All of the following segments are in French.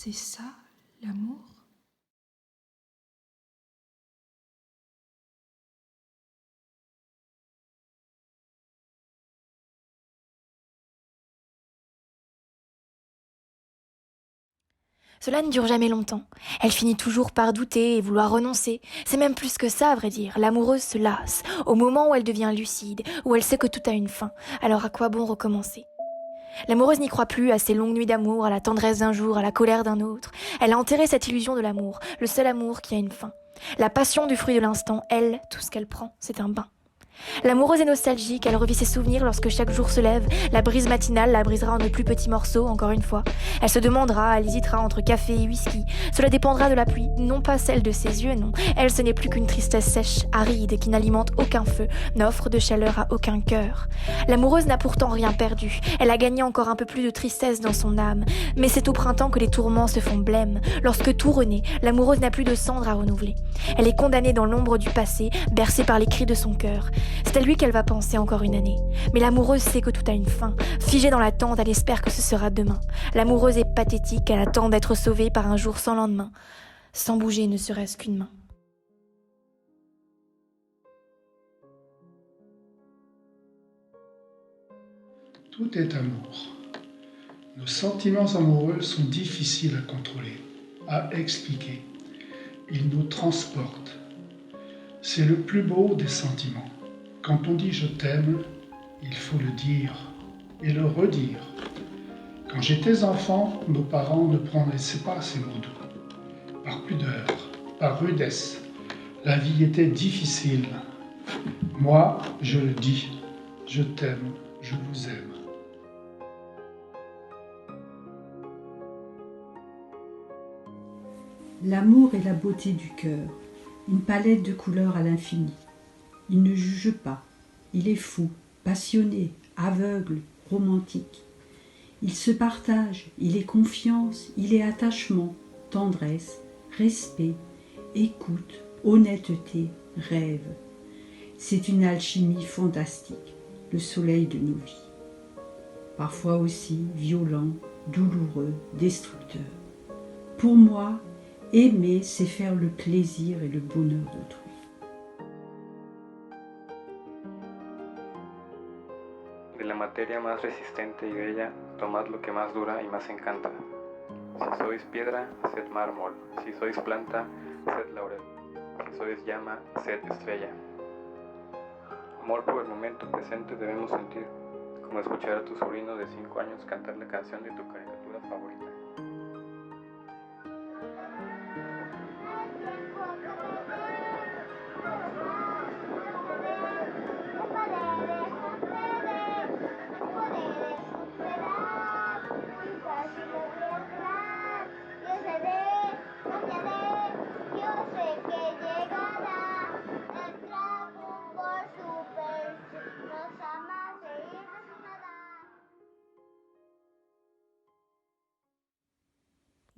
C'est ça, l'amour? Cela ne dure jamais longtemps. Elle finit toujours par douter et vouloir renoncer. C'est même plus que ça, à vrai dire. L'amoureuse se lasse, au moment où elle devient lucide, où elle sait que tout a une fin. Alors à quoi bon recommencer? L'amoureuse n'y croit plus à ces longues nuits d'amour, à la tendresse d'un jour, à la colère d'un autre. Elle a enterré cette illusion de l'amour, le seul amour qui a une fin. La passion du fruit de l'instant, elle, tout ce qu'elle prend, c'est un bain. L'amoureuse est nostalgique, elle revit ses souvenirs lorsque chaque jour se lève. La brise matinale la brisera en de plus petits morceaux, encore une fois. Elle se demandera, elle hésitera entre café et whisky. Cela dépendra de la pluie, non pas celle de ses yeux, non. Elle, ce n'est plus qu'une tristesse sèche, aride, qui n'alimente aucun feu, n'offre de chaleur à aucun cœur. L'amoureuse n'a pourtant rien perdu. Elle a gagné encore un peu plus de tristesse dans son âme. Mais c'est au printemps que les tourments se font blême. Lorsque tout renaît, l'amoureuse n'a plus de cendre à renouveler. Elle est condamnée dans l'ombre du passé, bercée par les cris de son cœur. C'est à lui qu'elle va penser encore une année. Mais l'amoureuse sait que tout a une fin. Figée dans l'attente, elle espère que ce sera demain. L'amoureuse est pathétique, elle attend d'être sauvée par un jour sans lendemain, sans bouger ne serait-ce qu'une main. Tout est amour. Nos sentiments amoureux sont difficiles à contrôler, à expliquer. Ils nous transportent. C'est le plus beau des sentiments. Quand on dit je t'aime, il faut le dire et le redire. Quand j'étais enfant, nos parents ne prononçaient pas ces mots doux. Par pudeur, par rudesse, la vie était difficile. Moi, je le dis, je t'aime, je vous aime. L'amour est la beauté du cœur, une palette de couleurs à l'infini. Il ne juge pas, il est fou, passionné, aveugle, romantique. Il se partage, il est confiance, il est attachement, tendresse, respect, écoute, honnêteté, rêve. C'est une alchimie fantastique, le soleil de nos vies. Parfois aussi violent, douloureux, destructeur. Pour moi, aimer, c'est faire le plaisir et le bonheur d'autrui. De la materia más resistente y bella, tomad lo que más dura y más encanta. Si sois piedra, sed mármol. Si sois planta, sed laurel. Si sois llama, sed estrella. Amor por el momento presente debemos sentir, como escuchar a tu sobrino de 5 años cantar la canción de tu caricatura favorita.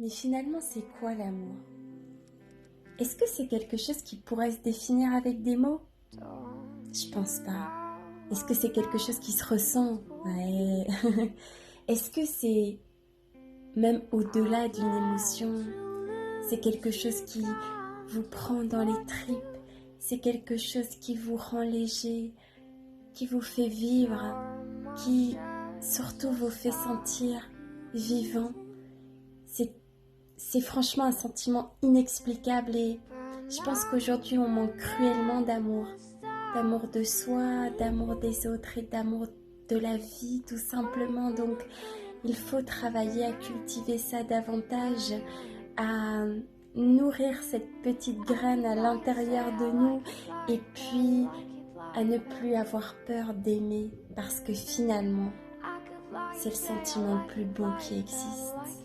Mais finalement, c'est quoi l'amour? Est-ce que c'est quelque chose qui pourrait se définir avec des mots? Je pense pas. Est-ce que c'est quelque chose qui se ressent? Ouais. Est-ce que c'est même au-delà d'une émotion? C'est quelque chose qui vous prend dans les tripes? C'est quelque chose qui vous rend léger, qui vous fait vivre, qui surtout vous fait sentir vivant? C'est franchement un sentiment inexplicable et je pense qu'aujourd'hui on manque cruellement d'amour. D'amour de soi, d'amour des autres et d'amour de la vie tout simplement. Donc il faut travailler à cultiver ça davantage, à nourrir cette petite graine à l'intérieur de nous et puis à ne plus avoir peur d'aimer parce que finalement c'est le sentiment le plus beau qui existe.